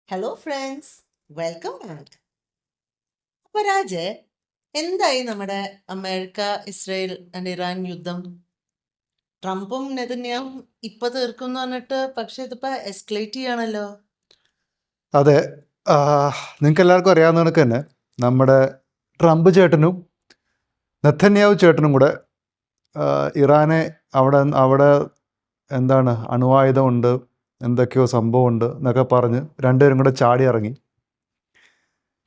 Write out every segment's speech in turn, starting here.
Hello friends, welcome back. അപ്പോൾ രാജ്, എന്തായി നമ്മുടെ അമേരിക്ക, ഇസ്രയേൽ ആൻഡ് ഇറാൻ യുദ്ധം? ട്രംപും നെതന്യാഹും ഇപ്പൊ തീർക്കും എന്ന് പറഞ്ഞിട്ട്, പക്ഷെ ഇതിപ്പോ എസ്കലേറ്റ് ചെയ്യണല്ലോ. അതെ, നിങ്ങൾക്ക് എല്ലാവർക്കും അറിയാവുന്ന കണക്ക് തന്നെ നമ്മുടെ ട്രംപ് ചേട്ടനും നെതന്യാഹു ചേട്ടനും കൂടെ ഇറാനെ അവിടെ എന്താണ് അണുവായുധമുണ്ട്, എന്തൊക്കെയോ സംഭവമുണ്ട് എന്നൊക്കെ പറഞ്ഞ് രണ്ടുപേരും കൂടെ ചാടി ഇറങ്ങി.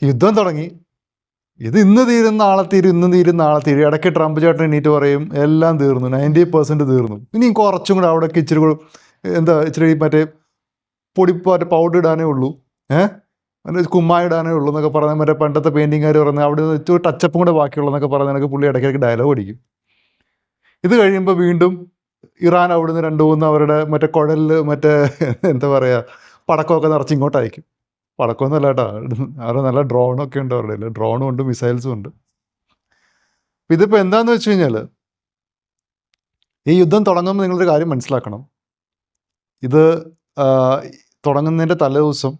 യുദ്ധം തുടങ്ങി. ഇത് ഇന്ന് തീരും നാളെ തീരും, ഇന്ന് തീരും നാളെ തീരും. ഇടയ്ക്ക് ട്രംപ് ചേട്ടൻ എണീറ്റ് പറയും എല്ലാം തീർന്നു, 90% തീർന്നു, ഇനിയും കുറച്ചും കൂടെ അവിടേക്ക് ഇച്ചിരി കൂടെ ഇച്ചിരി മറ്റേ പൗഡർ ഇടാനേ ഉള്ളൂ, കുമ്മായി ഇടാനേ ഉള്ളൂ എന്നൊക്കെ പറഞ്ഞാൽ മറ്റേ പണ്ടത്തെ പെയിൻറ്റിങ്ങുകാർ പറഞ്ഞാൽ അവിടെ ഇച്ചിരി ടച്ചപ്പും കൂടെ ബാക്കിയുള്ളതെന്നൊക്കെ പറഞ്ഞാൽ എനിക്ക് പുള്ളി ഇടയ്ക്കിടയ്ക്ക് ഡയലോഗ് അടിക്കും. ഇത് കഴിയുമ്പോൾ വീണ്ടും ഇറാൻ അവിടുന്ന് 2-3 അവരുടെ മറ്റേ കുഴലിൽ മറ്റേ എന്താ പറയുക പടക്കമൊക്കെ നിറച്ച് ഇങ്ങോട്ട് അയക്കും. പടക്കമൊന്നുമല്ല കേട്ടോ, അവരുടെ നല്ല ഡ്രോണൊക്കെ ഉണ്ട്, അവരുടെ ഡ്രോണും ഉണ്ട്, മിസൈൽസും ഉണ്ട്. ഇതിപ്പോൾ എന്താണെന്ന് വെച്ച് കഴിഞ്ഞാൽ, ഈ യുദ്ധം തുടങ്ങുമ്പോൾ നിങ്ങളൊരു കാര്യം മനസ്സിലാക്കണം. ഇത് തുടങ്ങുന്നതിൻ്റെ തലേദിവസം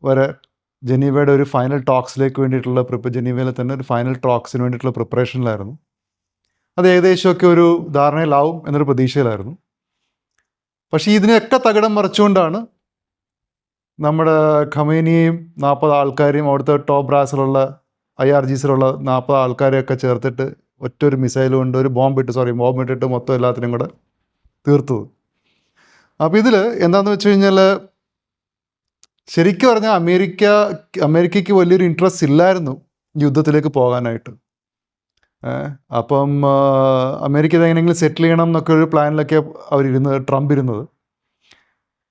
വരെ ജനീവയുടെ ഒരു ഫൈനൽ ടോക്സിലേക്ക് വേണ്ടിയിട്ടുള്ള ജനീവയിലെ തന്നെ ഒരു ഫൈനൽ ടോക്സിന് വേണ്ടിയിട്ടുള്ള പ്രിപ്പറേഷനിലായിരുന്നു. അത് ഏകദേശമൊക്കെ ഒരു ധാരണയിലാവും എന്നൊരു പ്രതീക്ഷയിലായിരുന്നു. പക്ഷേ ഇതിനെയൊക്കെ തകിടം മറിച്ചുകൊണ്ടാണ് നമ്മുടെ ഖമേനിയെയും 40 ആൾക്കാരെയും അവിടുത്തെ ടോപ്പ് ബ്രാസിലുള്ള IRGCയിലുള്ള 40 ആൾക്കാരെയൊക്കെ ചേർത്തിട്ട് ഒറ്റൊരു മിസൈൽ കൊണ്ട് ഒരു ബോംബിട്ടിട്ട് മൊത്തം എല്ലാത്തിനും കൂടെ തീർത്തത്. അപ്പോൾ ഇതിൽ എന്താണെന്ന് വെച്ച് കഴിഞ്ഞാൽ, ശരിക്കും പറഞ്ഞാൽ അമേരിക്കയ്ക്ക് വലിയൊരു ഇൻട്രസ്റ്റ് ഇല്ലായിരുന്നു യുദ്ധത്തിലേക്ക് പോകാനായിട്ട്. അപ്പം അമേരിക്ക ഇതെങ്ങനെയെങ്കിലും സെറ്റിൽ ചെയ്യണം എന്നൊക്കെ ഒരു പ്ലാനിലൊക്കെ ട്രംപ് ഇരുന്നത്.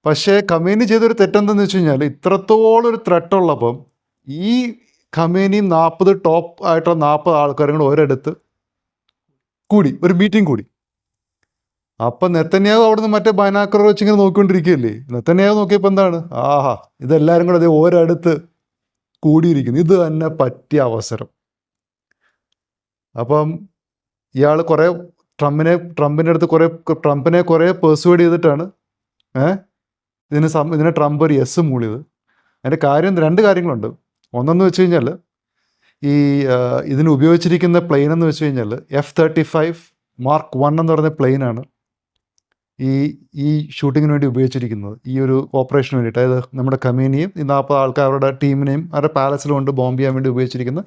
പക്ഷേ ഖമേനി ചെയ്തൊരു തെറ്റെന്തെന്ന് വെച്ച് കഴിഞ്ഞാൽ, ഇത്രത്തോളം ഒരു ത്രെട്ട് ഉള്ളപ്പം ഈ ഖമേനിയും 40 ടോപ്പ് ആയിട്ടുള്ള 40 ആൾക്കാരും കൂടെ ഒരിടത്ത് കൂടി ഒരു മീറ്റിംഗ് കൂടി. അപ്പം നെതന്യാഹു അവിടുന്ന് മറ്റേ ബൈനാക്കുലർ വെച്ച് ഇങ്ങനെ നോക്കിക്കൊണ്ടിരിക്കുകയല്ലേ. നെതന്യാഹു നോക്കിയപ്പോൾ എന്താണ്, ഇതെല്ലാവരും കൂടെ ഒരിടത്ത് കൂടിയിരിക്കുന്നു, ഇത് തന്നെ പറ്റിയ അവസരം. അപ്പം ഇയാൾ കുറേ ട്രംപിനെ കുറേ പെർസ്വേഡ് ചെയ്തിട്ടാണ് ഇതിനെ ട്രംപ് ഒരു യെസ് മൂളിയത്. അതിൻ്റെ കാര്യം 2 കാര്യങ്ങളുണ്ട്. ഒന്നെന്ന് വെച്ച് കഴിഞ്ഞാൽ, ഇതിന് ഉപയോഗിച്ചിരിക്കുന്ന പ്ലെയിൻ എന്ന് വെച്ച് കഴിഞ്ഞാൽ F-35 Mark 1 എന്ന് പറഞ്ഞ പ്ലെയിനാണ് ഈ ഷൂട്ടിങ്ങിന് വേണ്ടി ഉപയോഗിച്ചിരിക്കുന്നത്, ഈ ഒരു ഓപ്പറേഷന് വേണ്ടിയിട്ട്. അതായത് നമ്മുടെ ഖമേനിയും ഈ 40 ആൾക്കാരുടെ ടീമിനെയും അവരുടെ പാലസിൽ കൊണ്ട് ബോംബ് ചെയ്യാൻ വേണ്ടി ഉപയോഗിച്ചിരിക്കുന്ന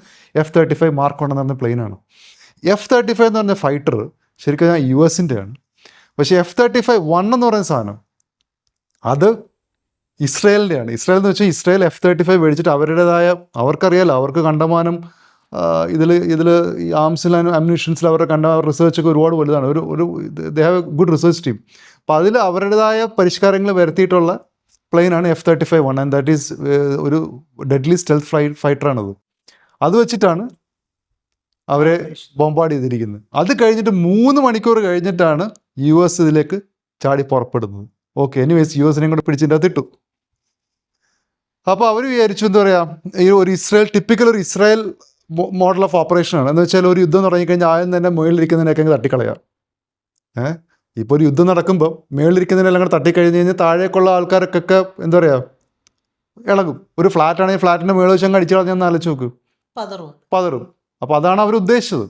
F-35 Mark 1 എന്ന് പറഞ്ഞ പ്ലെയിനാണ്. F-35 എന്ന് പറഞ്ഞ ഫൈറ്റർ ശരിക്കും US-ൻ്റെ ആണ്. പക്ഷേ F-35-1 എന്ന് പറയുന്ന സാധനം അത് ഇസ്രയേലിൻ്റെയാണ്. ഇസ്രയേൽ എന്ന് വെച്ചാൽ ഇസ്രയേൽ F-35 മേടിച്ചിട്ട് അവർക്കറിയാലോ, അവർക്ക് കണ്ടമാനം ഇതിൽ ഈ ആംസിലും അമ്യൂണിഷൻസിൽ അവരുടെ റിസർച്ചൊക്കെ ഒരുപാട് വലുതാണ്. ഒരു they have A good research team. അപ്പോൾ അതിൽ അവരുടേതായ പരിഷ്കാരങ്ങൾ വരുത്തിയിട്ടുള്ള പ്ലെയിനാണ് F-35-1 ആൻഡ് ദാറ്റ് ഈസ് ഒരു ഡെഡ്ലി സ്റ്റെൽത്ത് ഫൈറ്ററാണത്. അത് വെച്ചിട്ടാണ് അവരെ ബോംബാർഡ് ചെയ്തിരിക്കുന്നത്. അത് കഴിഞ്ഞിട്ട് 3 മണിക്കൂർ കഴിഞ്ഞിട്ടാണ് US ഇതിലേക്ക് ചാടി പുറപ്പെടുന്നത്. ഓക്കെ, എനിവേസ് US-നെയും കൂടെ പിടിച്ചിട്ട് അതിട്ടു. അപ്പോൾ അവർ വിചാരിച്ചു, എന്താ പറയുക, ഈ ഒരു ടിപ്പിക്കൽ ഒരു ഇസ്രായേൽ മോഡൽ ഓഫ് ഓപ്പറേഷനാണ്. എന്ന് വെച്ചാൽ ഒരു യുദ്ധം തുടങ്ങിക്കഴിഞ്ഞാൽ ആദ്യം തന്നെ മുകളിലിരിക്കുന്നതിനൊക്കെ തട്ടിക്കളയാം. ഇപ്പോൾ ഒരു യുദ്ധം നടക്കുമ്പോൾ മുകളിലിരിക്കുന്നതിനെല്ലാം കൂടെ തട്ടിക്കഴിഞ്ഞ് കഴിഞ്ഞാൽ താഴേക്കുള്ള ആൾക്കാർക്കൊക്കെ എന്താ പറയുക ഇളകും. ഒരു ഫ്ലാറ്റ് ആണെങ്കിൽ ഫ്ലാറ്റിൻ്റെ മുകളിൽ വെച്ച് അങ്ങ് അടിച്ചു കളഞ്ഞാൽ ആലോചിച്ച് നോക്ക്, പതറും. അപ്പോൾ അതാണ് അവർ ഉദ്ദേശിച്ചത്.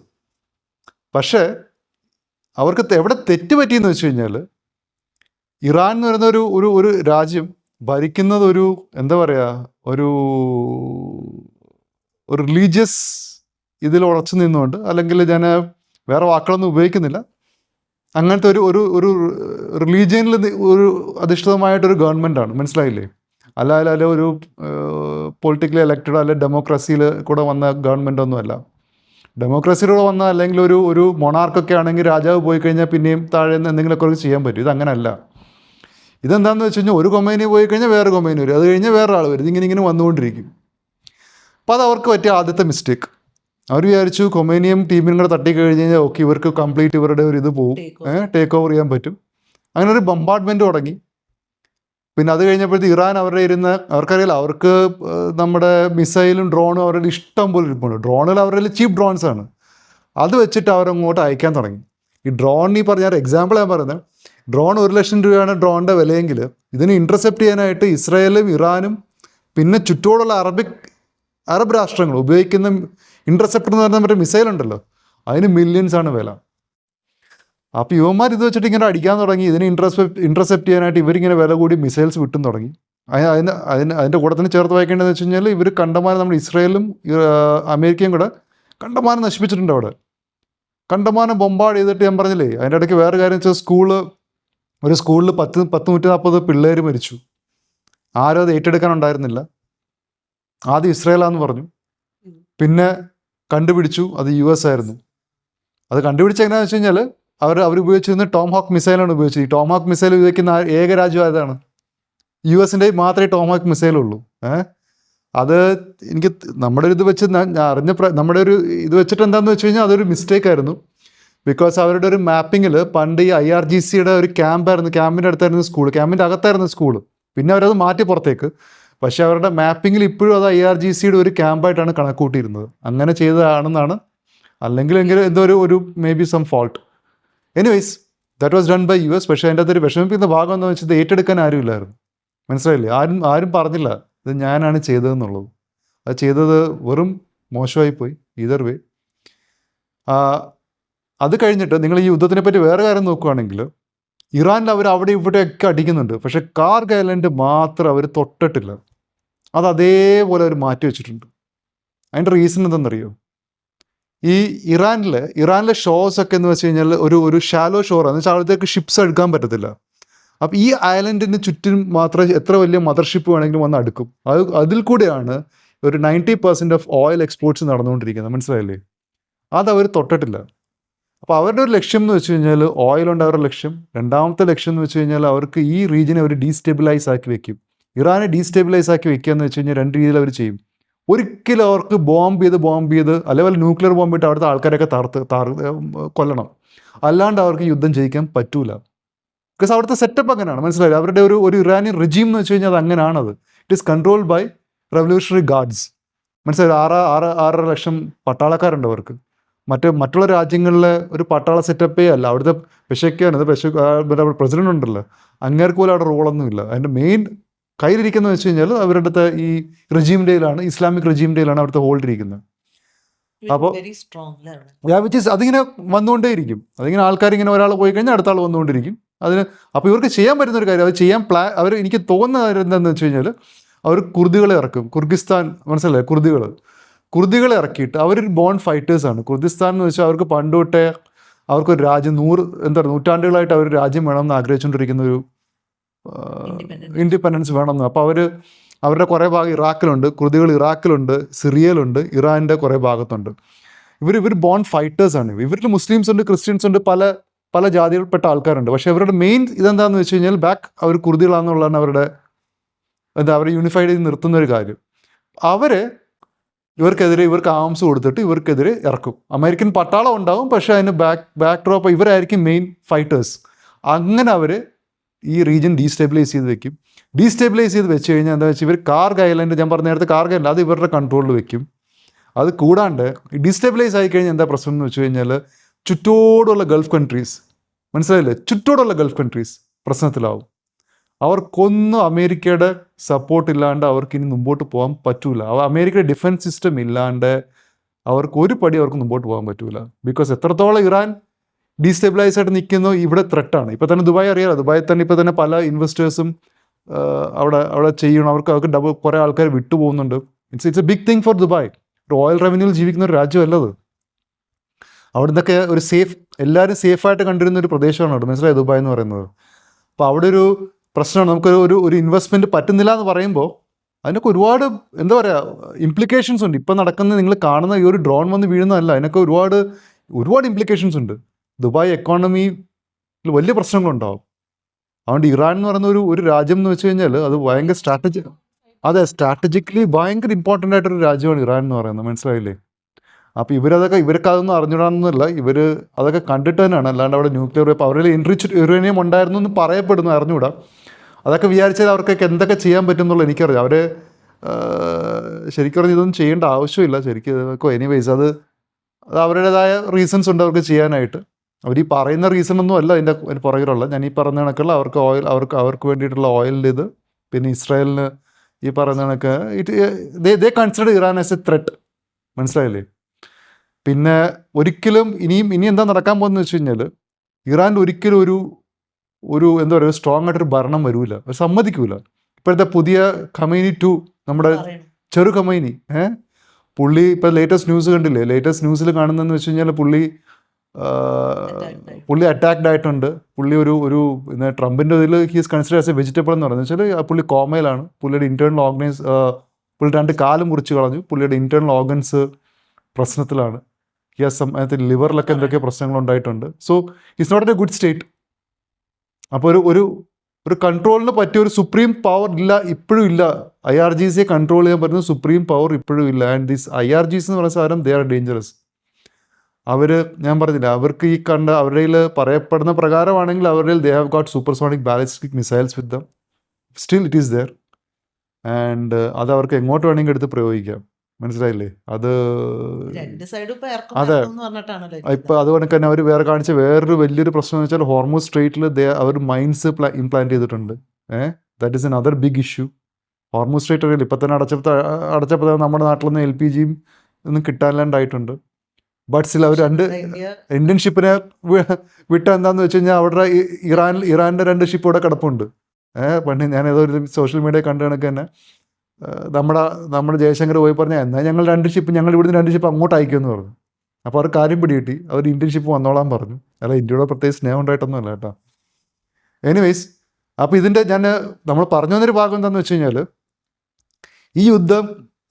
പക്ഷേ അവർക്ക് എവിടെ തെറ്റ് പറ്റിയെന്ന് വെച്ച് കഴിഞ്ഞാൽ, ഇറാൻ എന്ന് പറയുന്ന ഒരു രാജ്യം ഭരിക്കുന്നത് എന്താ പറയുക ഒരു റിലീജിയസ് ഇതിൽ ഉറച്ചു നിന്നുകൊണ്ട്, അല്ലെങ്കിൽ ഞാൻ വേറെ വാക്കുകളൊന്നും ഉപയോഗിക്കുന്നില്ല, അങ്ങനത്തെ ഒരു റിലീജിയനിൽ അധിഷ്ഠിതമായിട്ടൊരു ഗവൺമെൻറ്റാണ്. മനസ്സിലായില്ലേ? അല്ല ഒരു പൊളിറ്റിക്കലി എലക്റ്റഡ് അല്ലെ ഡെമോക്രസിയിൽ കൂടെ വന്ന ഗവൺമെൻറ് ഒന്നുമല്ല. ഡെമോക്രസിയിലൂടെ വന്ന അല്ലെങ്കിൽ ഒരു മൊണാർക്കൊക്കെ ആണെങ്കിൽ രാജാവ് പോയി കഴിഞ്ഞാൽ പിന്നെയും താഴെ നിന്ന് എന്തെങ്കിലുമൊക്കെ ചെയ്യാൻ പറ്റും. ഇതങ്ങനല്ല. ഇതെന്താണെന്ന് വെച്ച് കഴിഞ്ഞാൽ ഒരു കൊമേനി പോയി കഴിഞ്ഞാൽ വേറെ കൊമേനി വരും, അത് കഴിഞ്ഞാൽ വേറെ ആൾ വരും, ഇങ്ങനെ വന്നുകൊണ്ടിരിക്കും. അപ്പോൾ അത് അവർക്ക് പറ്റിയ ആദ്യത്തെ മിസ്റ്റേക്ക്. അവർ വിചാരിച്ചു കൊമേനിയും ടീമിനും കൂടെ തട്ടിക്കഴിഞ്ഞ് കഴിഞ്ഞാൽ ഓക്കെ, ഇവർക്ക് കംപ്ലീറ്റ് ഇവരുടെ ഒരു ഇത് പോവും, ടേക്ക് ഓവർ ചെയ്യാൻ പറ്റും. അങ്ങനെ ഒരു ബംബാർഡ്മെൻറ്റ് തുടങ്ങി. പിന്നെ അത് കഴിഞ്ഞപ്പോഴത്തേക്ക് ഇറാൻ അവർക്കറിയില്ല, അവർക്ക് നമ്മുടെ മിസൈലും ഡ്രോണും അവരുടെ ഇഷ്ടം പോലെ ഇരിപ്പുണ്ട്. ഡ്രോണുകൾ അവരുടെ ചീപ്പ് ഡ്രോൺസാണ്. അത് വെച്ചിട്ട് അവരങ്ങോട്ട് അയക്കാൻ തുടങ്ങി. ഈ ഡ്രോൺ, ഈ പറഞ്ഞ എക്സാമ്പിൾ ഞാൻ പറയുന്നത്, ഡ്രോൺ 1 ലക്ഷം രൂപയാണ് ഡ്രോണിൻ്റെ വിലയെങ്കിൽ ഇതിനെ ഇൻ്റർസെപ്റ്റ് ചെയ്യാനായിട്ട് ഇസ്രായേലും ഇറാനും പിന്നെ ചുറ്റോടുള്ള അറബ് രാഷ്ട്രങ്ങൾ ഉപയോഗിക്കുന്ന ഇൻ്റർസെപ്റ്റർ എന്ന് പറഞ്ഞാൽ മറ്റേ മിസൈൽ ഉണ്ടല്ലോ, അതിന് മില്യൺസാണ് വില. അപ്പോൾ യുവന്മാർ ഇത് വെച്ചിട്ട് ഇങ്ങനെ അടിക്കാൻ തുടങ്ങി. ഇതിനെ ഇൻ്റർസെപ്റ്റ് ചെയ്യാനായിട്ട് ഇവരിങ്ങനെ വില കൂടി മിസൈൽസ് വിട്ടും തുടങ്ങി. അതിൻ്റെ കൂടെ തന്നെ ചേർത്ത് വായിക്കേണ്ടതെന്ന് വെച്ച് കഴിഞ്ഞാൽ ഇവർ കണ്ടമാനം നമ്മുടെ ഇസ്രായേലും അമേരിക്കയും കൂടെ കണ്ടമാനം നശിപ്പിച്ചിട്ടുണ്ട് അവിടെ. കണ്ടമാനം ബൊമ്പാട് ചെയ്തിട്ട് ഞാൻ പറഞ്ഞില്ലേ. അതിൻ്റെ ഇടയ്ക്ക് വേറെ കാര്യം വെച്ചാൽ ഒരു സ്കൂളിൽ 140 പിള്ളേർ മരിച്ചു. ആരും അത് ഏറ്റെടുക്കാനുണ്ടായിരുന്നില്ല. ആദ്യം ഇസ്രായേലാന്ന് പറഞ്ഞു, പിന്നെ കണ്ടുപിടിച്ചു അത് US ആയിരുന്നു. അത് കണ്ടുപിടിച്ച എങ്ങനെയാണെന്ന് വെച്ച് കഴിഞ്ഞാൽ അവർ ഉപയോഗിച്ചിരുന്ന ടോം ഹോക്ക് മിസൈലാണ് ഉപയോഗിച്ചത്. ഈ ടോം ഹോക്ക് മിസൈൽ ഉപയോഗിക്കുന്ന ഏക രാജ്യം ഏതാണ്? US മാത്രമേ ടോം ഹോക്ക് മിസൈലുള്ളൂ. അത് എനിക്ക് നമ്മുടെ ഒരു ഇത് വെച്ച് നമ്മുടെ ഒരു ഇത് വെച്ചിട്ട് എന്താണെന്ന് വെച്ച് കഴിഞ്ഞാൽ അതൊരു മിസ്റ്റേക്ക് ആയിരുന്നു. ബിക്കോസ് അവരുടെ ഒരു മാപ്പിങ്ങിൽ പണ്ട് ഈ IRGCയുടെ ഒരു ക്യാമ്പായിരുന്നു, ക്യാമ്പിൻ്റെ അടുത്തായിരുന്നു സ്കൂൾ, ക്യാമ്പിൻ്റെ അകത്തായിരുന്നു സ്കൂൾ. പിന്നെ അവരത് മാറ്റി പുറത്തേക്ക്. പക്ഷേ അവരുടെ മാപ്പിങ്ങിൽ ഇപ്പോഴും അത് IRGCയുടെ ഒരു ക്യാമ്പായിട്ടാണ് കണക്കൂട്ടിയിരുന്നത്. അങ്ങനെ ചെയ്തതാണെന്നാണ്, അല്ലെങ്കിൽ എന്തോ ഒരു may be some fault. Anyways that was done by US. പക്ഷേ അതിൻ്റെ അകത്തൊരു വിഷമിപ്പിക്കുന്ന ഭാഗം എന്താണെന്ന് വെച്ചാൽ ഏറ്റെടുക്കാൻ ആരുമില്ലായിരുന്നു. മനസ്സിലായില്ലേ? ആരും പറഞ്ഞില്ല ഇത് ഞാനാണ് ചെയ്തതെന്നുള്ളത്. അത് ചെയ്തത് വെറും മോശമായിപ്പോയി. ഈതർ വേ. അത് കഴിഞ്ഞിട്ട് നിങ്ങൾ ഈ യുദ്ധത്തിനെ പറ്റി വേറെ കാര്യം നോക്കുകയാണെങ്കിൽ ഇറാനിൽ അവർ അവിടെ ഇവിടെയൊക്കെ അടിക്കുന്നുണ്ട്. പക്ഷേ കാർഗ് ഐലൻഡ് മാത്രം അവർ തൊട്ടിട്ടില്ല. അത് അതേപോലെ അവർ മാറ്റി വെച്ചിട്ടുണ്ട്. അതിൻ്റെ റീസൺ എന്തെന്നറിയോ? ഈ ഇറാനിലെ ഷോസ് ഒക്കെ എന്ന് വെച്ച് കഴിഞ്ഞാൽ ഒരു ഷാലോ ഷോറാണ്. എന്ന് വെച്ചാൽ അവിടത്തേക്ക് ഷിപ്സ് എടുക്കാൻ പറ്റത്തില്ല. അപ്പോൾ ഈ ഐലൻഡിന് ചുറ്റും മാത്രം എത്ര വലിയ മദർഷിപ്പ് വേണമെങ്കിലും വന്ന് അടുക്കും. അതിൽ കൂടെയാണ് ഒരു 90% ഓഫ് ഓയിൽ എക്സ്പോർട്ട്സ് നടന്നുകൊണ്ടിരിക്കുന്നത്. മനസ്സിലായില്ലേ? അതവർ തൊട്ടിട്ടില്ല. അപ്പോൾ അവരുടെ ഒരു ലക്ഷ്യം എന്ന് വെച്ച് കഴിഞ്ഞാൽ ഓയിലുണ്ട് അവരുടെ ലക്ഷ്യം. രണ്ടാമത്തെ ലക്ഷ്യം എന്ന് വെച്ച് കഴിഞ്ഞാൽ അവർക്ക് ഈ റീജിയനെ അവർ ഡീസ്റ്റെബിലൈസ് ആക്കി വെക്കും. ഇറാനെ ഡീസ്റ്റെബിലൈസ് ആക്കി വെക്കുക എന്ന് വെച്ച് കഴിഞ്ഞാൽ 2 രീതിയിൽ അവർ ചെയ്യും. ഒരിക്കലും അവർക്ക് ബോംബ് ചെയ്ത് അല്ലെങ്കിൽ ന്യൂക്ലിയർ ബോംബ് ഇട്ട് അവിടുത്തെ ആൾക്കാരൊക്കെ കൊല്ലണം. അല്ലാണ്ട് അവർക്ക് യുദ്ധം ജയിക്കാൻ പറ്റൂല. ബിക്കോസ് അവിടുത്തെ സെറ്റപ്പ് അങ്ങനെയാണ്. മനസ്സിലായില്ല? അവരുടെ ഒരു ഇറാനിയൻ റിജീം എന്ന് വെച്ച് കഴിഞ്ഞാൽ അത് അങ്ങനെയാണത്. It is controlled by revolutionary guards. മനസ്സിലായി? 6.5 ലക്ഷം പട്ടാളക്കാരുണ്ട് അവർക്ക്. മറ്റുള്ള രാജ്യങ്ങളിലെ ഒരു പട്ടാള സെറ്റപ്പേ അല്ല. അവിടുത്തെ പ്രസിഡന്റ് ഉണ്ടല്ലോ, അങ്ങേർക്ക് പോലും അവിടെ റോളൊന്നുമില്ല. അതിൻ്റെ മെയിൻ കയ്യിലിരിക്കുന്നത് വെച്ച് കഴിഞ്ഞാൽ അവരുടെ ഈ റെജീമിൻ്റെയിലാണ്, ഇസ്ലാമിക് റെജീമിൻ്റെയിലാണ് അവിടുത്തെ ഹോൾഡ് ഇരിക്കുന്നത്. അപ്പോൾ അതിങ്ങനെ വന്നുകൊണ്ടേയിരിക്കും. അതിങ്ങനെ ആൾക്കാരിങ്ങനെ ഒരാൾ പോയി കഴിഞ്ഞാൽ അടുത്ത ആൾ വന്നുകൊണ്ടിരിക്കും. അപ്പോൾ ഇവർക്ക് ചെയ്യാൻ പറ്റുന്നൊരു കാര്യം, അത് ചെയ്യാൻ അവർ എനിക്ക് തോന്നുന്ന കാര്യം എന്താണെന്ന് വെച്ച് കഴിഞ്ഞാൽ അവർ കുർദികളെ ഇറക്കും. കുർഗിസ്ഥാൻ, മനസ്സിലായി? കുർദികളെ ഇറക്കിയിട്ട് അവരൊരു ബോൺ ഫൈറ്റേഴ്സാണ്. കുർദിസ്ഥാൻ എന്ന് വെച്ചാൽ അവർക്ക് പണ്ട് തൊട്ടേ അവർക്കൊരു രാജ്യം നൂറ്റാണ്ടുകളായിട്ട് അവർ രാജ്യം വേണമെന്ന് ആഗ്രഹിച്ചുകൊണ്ടിരിക്കുന്ന ഒരു ഇൻഡിപെൻഡൻസ് വേണമെന്ന്. അപ്പോൾ അവരുടെ കുറേ ഭാഗം ഇറാഖിലുണ്ട്, കുർദികൾ ഇറാഖിലുണ്ട്, സിറിയയിലുണ്ട്, ഇറാൻ്റെ കുറേ ഭാഗത്തുണ്ട്. ഇവർ ബോൺ ഫൈറ്റേഴ്സാണ്. ഇവരിൽ മുസ്ലിംസ് ഉണ്ട്, ക്രിസ്ത്യൻസ് ഉണ്ട്, പല ജാതികൾപ്പെട്ട ആൾക്കാരുണ്ട്. പക്ഷേ അവരുടെ മെയിൻ ഇതെന്താണെന്ന് വെച്ച് കഴിഞ്ഞാൽ അവർ കുർദികളാണെന്നുള്ളതാണ് അവരെ യൂണിഫൈഡ് ചെയ്ത് നിർത്തുന്ന ഒരു കാര്യം. ഇവർക്ക് ആംസ് കൊടുത്തിട്ട് ഇവർക്കെതിരെ ഇറക്കും. അമേരിക്കൻ പട്ടാളം ഉണ്ടാവും, പക്ഷേ അതിന് ബാക്ക് ഡ്രോപ്പ് ഇവരായിരിക്കും മെയിൻ ഫൈറ്റേഴ്സ്. അങ്ങനെ അവർ ഈ റീജിയൻ ഡീസ്റ്റെബിലൈസ് ചെയ്ത് വെക്കും. ഡീസ്റ്റെബിലൈസ് ചെയ്ത് വെച്ച് കഴിഞ്ഞാൽ എന്താ വെച്ചാൽ ഇവർ കാർഗ് ഐലൻഡ്, ഞാൻ പറഞ്ഞ നേരത്തെ കാർഗ് ഐലൻഡ്, അത് ഇവരുടെ കൺട്രോളിൽ വെക്കും. അത് കൂടാണ്ട് ഡീസ്റ്റെബിലൈസ് ആയി കഴിഞ്ഞാൽ എന്താ പ്രശ്നം എന്ന് വെച്ച് കഴിഞ്ഞാൽ ചുറ്റോടുള്ള ഗൾഫ് കൺട്രീസ്, മനസ്സിലായില്ലേ? ചുറ്റോടുള്ള ഗൾഫ് കൺട്രീസ് പ്രശ്നത്തിലാവും. അവർക്കൊന്നും അമേരിക്കയുടെ സപ്പോർട്ട് ഇല്ലാണ്ട് അവർക്ക് ഇനി മുമ്പോട്ട് പോകാൻ പറ്റൂല. അമേരിക്കയുടെ ഡിഫൻസ് സിസ്റ്റം ഇല്ലാണ്ട് അവർക്ക് ഒരു പടി അവർക്ക് മുമ്പോട്ട് പോകാൻ പറ്റൂല. ബിക്കോസ് എത്രത്തോളം ഇറാൻ ഡീസ്റ്റെബിലൈസ് ആയിട്ട് നിൽക്കുന്നു, ഇവിടെ ത്രെട്ടാണ്. ഇപ്പോൾ തന്നെ ദുബായ് അറിയാലോ, ദുബായിൽ തന്നെ ഇപ്പോൾ തന്നെ പല ഇൻവെസ്റ്റേഴ്സും അവിടെ ചെയ്യണം. അവർക്ക് കുറേ ആൾക്കാർ വിട്ടുപോകുന്നുണ്ട്. It's a big thing for Dubai. ഒരു ഓയിൽ റവന്യൂവിൽ ജീവിക്കുന്ന ഒരു രാജ്യമല്ലത്. അവിടെ നിന്നൊക്കെ എല്ലാവരും സേഫായിട്ട് കണ്ടിരുന്ന ഒരു പ്രദേശമാണ് അവിടെ, മനസ്സിലായി? ദുബായ് എന്ന് പറയുന്നത്. അപ്പോൾ അവിടെ ഒരു പ്രശ്നമാണ്. നമുക്കൊരു ഇൻവെസ്റ്റ്മെൻറ്റ് പറ്റുന്നില്ല എന്ന് പറയുമ്പോൾ അതിനൊക്കെ ഒരുപാട് എന്താ പറയുക ഇംപ്ലിക്കേഷൻസ് ഉണ്ട്. ഇപ്പം നടക്കുന്ന നിങ്ങൾ കാണുന്ന ഈ ഒരു ഡ്രോൺ വന്ന് വീഴുന്നതല്ല, അതിനൊക്കെ ഒരുപാട് ഇംപ്ലിക്കേഷൻസ് ഉണ്ട്. ദുബായ് എക്കോണമിയിൽ വലിയ പ്രശ്നങ്ങളുണ്ടാവും. അതുകൊണ്ട് ഇറാൻ എന്ന് പറയുന്ന ഒരു രാജ്യം എന്ന് വെച്ച് കഴിഞ്ഞാൽ അത് ഭയങ്കര സ്ട്രാറ്റജിക്കലി ഭയങ്കര ഇമ്പോർട്ടൻ്റ് ആയിട്ടൊരു രാജ്യമാണ് ഇറാൻ എന്ന് പറയുന്നത്, മനസ്സിലായില്ലേ? അപ്പോൾ ഇവർക്ക് അതൊന്നും അറിഞ്ഞിടാനൊന്നുമില്ല. അതൊക്കെ കണ്ടിട്ട് തന്നെയാണ്. അല്ലാണ്ട് അവിടെ ന്യൂക്ലിയർ വെപ്പൺ അവരിൽ എൻറിച്ച്ഡ് യുറേനിയം ഉണ്ടായിരുന്നു എന്ന് പറയപ്പെടുന്നു, അറിഞ്ഞുകൂടാ. അതൊക്കെ വിചാരിച്ചാൽ അവർക്കൊക്കെ എന്തൊക്കെ ചെയ്യാൻ പറ്റും എന്നുള്ളത് എനിക്കറിയാം. അവർ ശരിക്കും പറഞ്ഞാൽ ഇതൊന്നും ചെയ്യേണ്ട ആവശ്യമില്ല ശരിക്കും. എനിവേസ് അത് അവരുടേതായ റീസൺസ് ഉണ്ട് അവർക്ക് ചെയ്യാനായിട്ട്. അവർ ഈ പറയുന്ന റീസൺ ഒന്നും അല്ല അതിൻ്റെ പുറകിലുള്ള, ഞാൻ ഈ പറയുന്ന കണക്കുള്ള അവർക്ക് വേണ്ടിയിട്ടുള്ള ഓയിലിൻ്റെ ഇത്, പിന്നെ ഇസ്രായേലിന് ഈ പറയുന്ന കണക്ക് ദേ consider Iran as A threat. മനസ്സിലായില്ലേ? പിന്നെ ഒരിക്കലും ഇനി എന്താ നടക്കാൻ പോകുന്നത് വെച്ച് കഴിഞ്ഞാൽ, ഇറാനിൽ ഒരിക്കലും ഒരു എന്താ പറയുക, സ്ട്രോങ് ആയിട്ടൊരു ഭരണം വരൂല, സമ്മതിക്കൂല. ഇപ്പോഴത്തെ പുതിയ ഖമൈനി 2, നമ്മുടെ ചെറു ഖമൈനി, പുള്ളി ഇപ്പോൾ ലേറ്റസ്റ്റ് ന്യൂസ് കണ്ടില്ലേ? ലേറ്റസ്റ്റ് ന്യൂസിൽ കാണുന്നതെന്ന് വെച്ച് കഴിഞ്ഞാൽ പുള്ളി അറ്റാക്ഡ് ആയിട്ടുണ്ട്. പുള്ളി ഒരു ട്രംപിൻ്റെ ഇതിൽ he's consider as A vegetable എന്ന് പറയുന്നത് വെച്ചാൽ പുള്ളി കോമയിലാണ്. പുള്ളിയുടെ ഇന്റേണൽ പുള്ളി 2 കാലും മുറിച്ച് കളഞ്ഞു. പുള്ളിയുടെ ഇന്റേണൽ ഓർഗൻസ് പ്രശ്നത്തിലാണ്. അതിനകത്ത് ലിവറിലൊക്കെ എന്തൊക്കെ പ്രശ്നങ്ങൾ ഉണ്ടായിട്ടുണ്ട്. So it's not a good state. അപ്പോൾ ഒരു കൺട്രോളിന് പറ്റിയ ഒരു സുപ്രീം പവർ ഇല്ല, ഇപ്പോഴും ഇല്ല. IRGCയെ കൺട്രോൾ ചെയ്യാൻ പറ്റുന്ന സുപ്രീം പവർ ഇപ്പോഴും ഇല്ല. ആൻഡ് ദിസ് IRGC എന്ന് പറയുന്ന സാധനം ദേ ആർ ഡേഞ്ചറസ്. ഞാൻ പറഞ്ഞില്ല, അവർക്ക് ഈ അവരുടെ കയ്യിൽ പറയപ്പെടുന്ന പ്രകാരമാണെങ്കിൽ അവരുടെ they have got supersonic ballistic missiles with them. Still it is there. And അത് അവർക്ക് എങ്ങോട്ട് വേണമെങ്കിൽ എടുത്ത് പ്രയോഗിക്കാം. മനസ്സിലായില്ലേ? അത് അതെ. ഇപ്പം അതുകൊണ്ട് തന്നെ അവർ കാണിച്ച വേറൊരു വലിയൊരു പ്രശ്നം എന്ന് വെച്ചാൽ, ഹോർമൂസ് സ്ട്രെയിറ്റിൽ അവർ മൈൻസ് ഇംപ്ലാന്റ് ചെയ്തിട്ടുണ്ട്. That is another big issue. Hormuz strait അറിയില്ല, ഇപ്പം തന്നെ അടച്ചപ്പോൾ നമ്മുടെ നാട്ടിൽ നിന്ന് LPG ഒന്നും കിട്ടാനില്ലാണ്ടായിട്ടുണ്ട്. ബട്ട് സ്റ്റിൽ അവർ 2 ഇന്ത്യൻ ഷിപ്പിനെ വിട്ട എന്താണെന്ന് വെച്ച് കഴിഞ്ഞാൽ, അവിടെ ഇറാൻ്റെ 2 ഷിപ്പ് ഇവിടെ കിടപ്പുണ്ട്. പണ്ട് ഞാൻ ഏതോ ഒരു സോഷ്യൽ മീഡിയ കണ്ട കണക്ക് തന്നെ നമ്മുടെ ജയശങ്കർ പോയി പറഞ്ഞാൽ, എന്നാൽ ഞങ്ങൾ ഇവിടുന്ന് 2 ഷിപ്പ് അങ്ങോട്ട് അയക്കുമെന്ന് പറഞ്ഞു. അപ്പോൾ അവർ കാര്യം പിടികിട്ടി, അവർ ഇന്ത്യൻ ഷിപ്പ് വന്നോളാൻ പറഞ്ഞു. അല്ല, ഇന്ത്യയുടെ പ്രത്യേകിച്ച് സ്നേഹം ഉണ്ടായിട്ടൊന്നും അല്ല കേട്ടോ. എനിവേയ്സ്, അപ്പോൾ നമ്മൾ പറഞ്ഞു വന്നൊരു ഭാഗം എന്താണെന്ന് വെച്ച് കഴിഞ്ഞാൽ, ഈ യുദ്ധം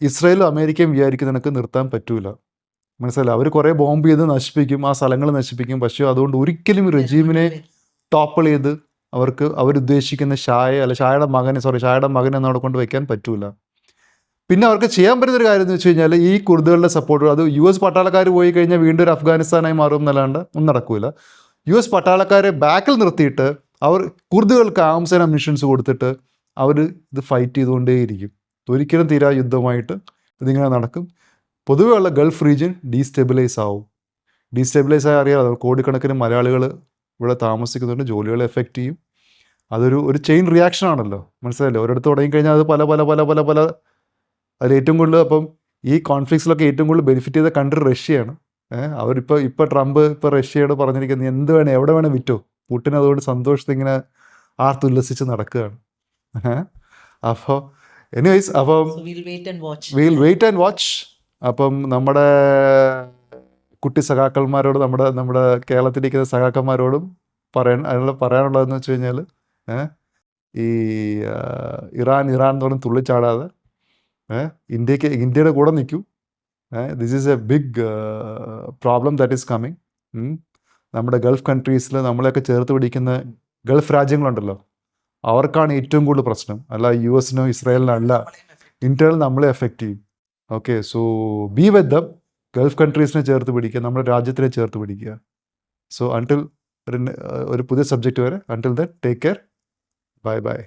ഇസ്രായേലും അമേരിക്കയും വിചാരിക്കുന്ന കണക്ക് നിർത്താൻ പറ്റൂല. മനസ്സിലായില്ല? അവർ കുറേ ബോംബ് ചെയ്ത് നശിപ്പിക്കും, ആ സ്ഥലങ്ങൾ നശിപ്പിക്കും. പക്ഷേ അതുകൊണ്ട് ഒരിക്കലും റെജീമിനെ ടോപ്പിൾ ചെയ്ത് അവരുദ്ദേശിക്കുന്ന ഷായുടെ മകനെ അവിടെ കൊണ്ട് വയ്ക്കാൻ പറ്റൂല. പിന്നെ അവർക്ക് ചെയ്യാൻ പറ്റുന്നൊരു കാര്യം എന്ന് വെച്ച് കഴിഞ്ഞാൽ, ഈ കുർദുകളുടെ സപ്പോർട്ട്, അത് US പട്ടാളക്കാർ പോയി കഴിഞ്ഞാൽ വീണ്ടും ഒരു അഫ്ഗാനിസ്ഥാനായി മാറും എന്നല്ലാണ്ട് ഒന്നും നടക്കില്ല. US പട്ടാളക്കാരെ ബാക്കിൽ നിർത്തിയിട്ട് അവർ കുർദുകൾക്ക് ആംസ് ആൻഡ് അമ്യൂണിഷൻസ് കൊടുത്തിട്ട് അവർ ഇത് ഫൈറ്റ് ചെയ്തുകൊണ്ടേയിരിക്കും. ഒരിക്കലും തീരാ യുദ്ധമായിട്ട് ഇതിങ്ങനെ നടക്കും. പൊതുവെ ഉള്ള ഗൾഫ് റീജിയൻ ഡീസ്റ്റെബിലൈസ് ആയി അറിയാം. കോടിക്കണക്കിന് മലയാളികൾ ഇവിടെ താമസിക്കുന്നുണ്ട്, ജോലികളെ എഫക്റ്റ് ചെയ്യും. അതൊരു ചെയിൻ റിയാക്ഷൻ ആണല്ലോ. മനസ്സിലായില്ലേ? ഒരിടത്ത് തുടങ്ങിക്കഴിഞ്ഞാൽ അത് പല അതിൽ ഏറ്റവും കൂടുതൽ, അപ്പം ഈ കോൺഫ്ലിക്ട്സിലൊക്കെ ഏറ്റവും കൂടുതൽ ബെനിഫിറ്റ് ചെയ്ത കൺട്രി റഷ്യയാണ്. ഇപ്പോൾ ട്രംപ് റഷ്യയോട് പറഞ്ഞിരിക്കുന്നത്, എന്ത് വേണേ എവിടെ വേണേ വിറ്റോ, പുട്ടിൻ അതുകൊണ്ട് സന്തോഷത്തിൽ ഇങ്ങനെ ആർത്തുല്ലസിച്ച് നടക്കുകയാണ്. അപ്പോൾ എനിവേയ്സ്, അപ്പം വിൽ വെയിറ്റ് ആൻഡ് വാച്ച്. അപ്പം നമ്മുടെ കുട്ടി സഖാക്കന്മാരോട്, നമ്മുടെ കേരളത്തിലിരിക്കുന്ന സഖാക്കന്മാരോടും പറയാനുള്ളതെന്ന് വെച്ച് കഴിഞ്ഞാൽ, ഈ ഇറാൻ എന്ന് പറഞ്ഞ് തുള്ളിച്ചാടാതെ ഇന്ത്യയുടെ കൂടെ നിൽക്കൂ. This is a big problem that is coming. നമ്മുടെ ഗൾഫ് കൺട്രീസിൽ നമ്മളെയൊക്കെ ചേർത്ത് പിടിക്കുന്ന ഗൾഫ് രാജ്യങ്ങളുണ്ടല്ലോ, അവർക്കാണ് ഏറ്റവും കൂടുതൽ പ്രശ്നം. അല്ല US-നോ ഇസ്രായേലിനോ അല്ല, ഇന്റേണൽ നമ്മളെ എഫക്റ്റ് ചെയ്യും. ഓക്കെ, സോ ബി വിത്ത് ദം. ഗൾഫ് കൺട്രീസിനെ ചേർത്ത് പിടിക്കുക, നമ്മുടെ രാജ്യത്തിനെ ചേർത്ത് പിടിക്കുക. സോ അൺടിൽ ഒരു പുതിയ സബ്ജക്റ്റ് വരെ, until then take care, by.